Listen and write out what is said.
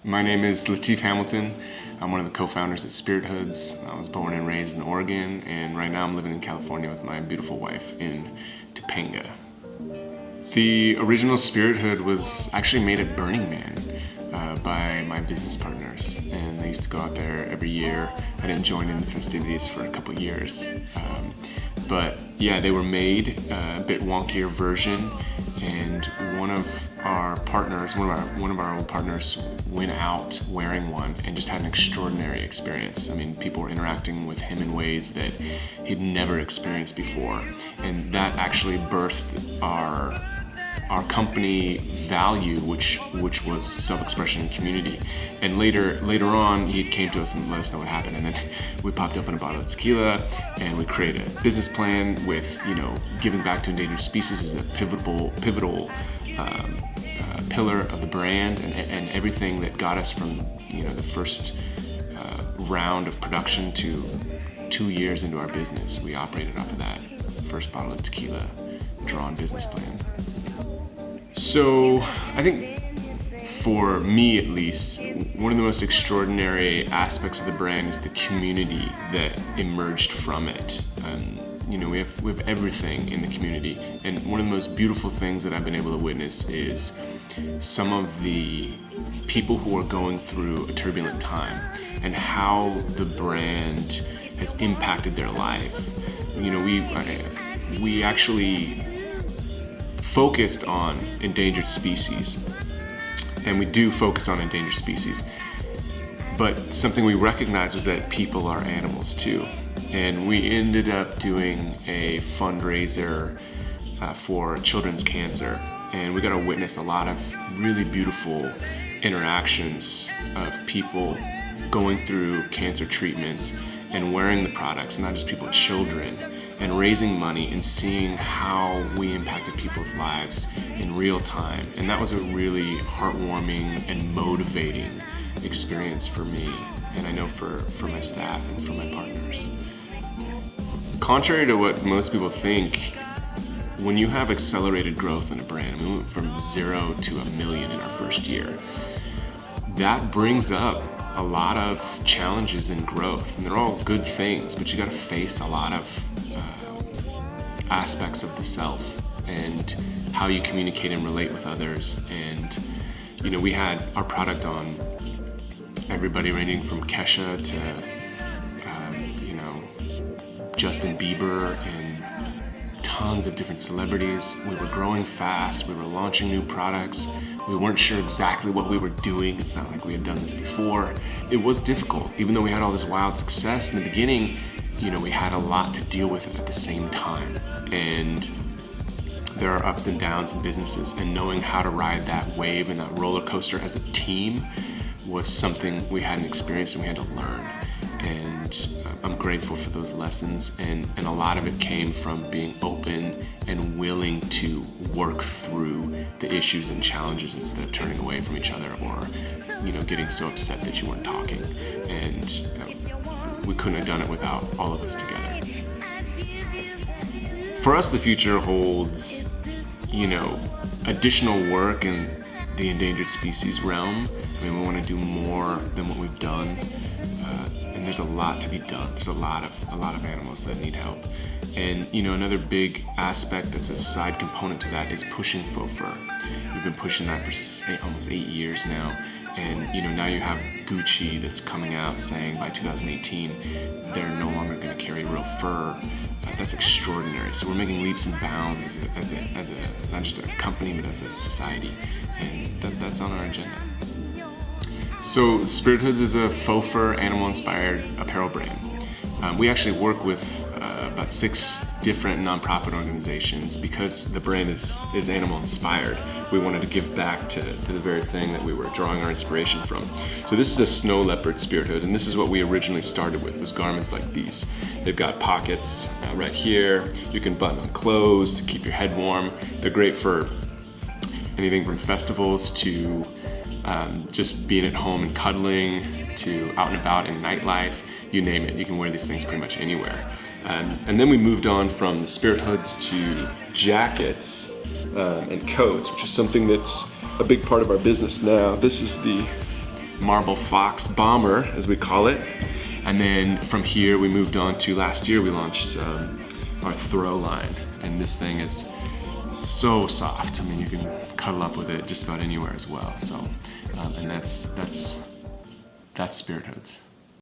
My name is Lateef Hamilton. I'm one of the co-founders at Spirithoods. I was born and raised in Oregon, and right now I'm living in California with my beautiful wife in Topanga. The original Spirithood was actually made at Burning Man by my business partners, and they used to go out there every year. I didn't join in the festivities for a couple years, but yeah, they were made a bit wonkier version, and one of our old partners went out wearing one and just had an extraordinary experience. I mean, people were interacting with him in ways that he'd never experienced before, and that actually birthed our company value, which was self-expression and community. And later on, he came to us and let us know what happened, and then we popped open a bottle of tequila, and we created a business plan with, giving back to endangered species is a pivotal pillar of the brand, and everything that got us from the first round of production to 2 years into our business, we operated off of that first bottle of tequila drawn business plan. So I think for me at least, one of the most extraordinary aspects of the brand is the community that emerged from it. We have everything in the community, and one of the most beautiful things that I've been able to witness is some of the people who are going through a turbulent time and how the brand has impacted their life. We actually focused on endangered species, and we do focus on endangered species, but something we recognized was that people are animals too. And we ended up doing a fundraiser for children's cancer, and we got to witness a lot of really beautiful interactions of people going through cancer treatments and wearing the products, not just people, children, and raising money and seeing how we impacted people's lives in real time. And that was a really heartwarming and motivating experience for me, and I know for my staff and for my partners. Contrary to what most people think, when you have accelerated growth in a brand, we went from 0 to 1 million in our first year, that brings up a lot of challenges in growth, and they're all good things, but you got to face a lot of aspects of the self and how you communicate and relate with others. And we had our product on everybody ranging from Kesha to Justin Bieber and tons of different celebrities. We were growing fast, we were launching new products, we weren't sure exactly what we were doing. It's not like we had done this before. It was difficult, even though we had all this wild success in the beginning. We had a lot to deal with at the same time, and there are ups and downs in businesses, and knowing how to ride that wave and that roller coaster as a team was something we hadn't experienced and we had to learn. And I'm grateful for those lessons, and a lot of it came from being open and willing to work through the issues and challenges instead of turning away from each other or getting so upset that you weren't talking. And we couldn't have done it without all of us together. For us, the future holds additional work in the endangered species realm. I mean, we want to do more than what we've done. And there's a lot to be done. There's a lot of animals that need help. And another big aspect that's a side component to that is pushing faux fur. We've been pushing that for almost 8 years now. And now you have Gucci that's coming out saying by 2018 they're no longer going to carry real fur. That's extraordinary. So we're making leaps and bounds as a not just a company but as a society, and that's on our agenda. So Spirithoods is a faux fur animal-inspired apparel brand. We actually work with about 6 different nonprofit organizations because the brand is animal-inspired. We wanted to give back to the very thing that we were drawing our inspiration from. So this is a snow leopard Spirithood, and this is what we originally started with, was garments like these. They've got pockets right here. You can button them closed to keep your head warm. They're great for anything from festivals to just being at home and cuddling, to out and about in nightlife, you name it. You can wear these things pretty much anywhere. And then we moved on from the Spirithoods to jackets and coats, which is something that's a big part of our business now. This is the marble fox bomber, as we call it. And then from here we moved on to last year we launched our throw line, and this thing is so soft. I mean, you can cuddle up with it just about anywhere as well. So, and that's Spirithoods.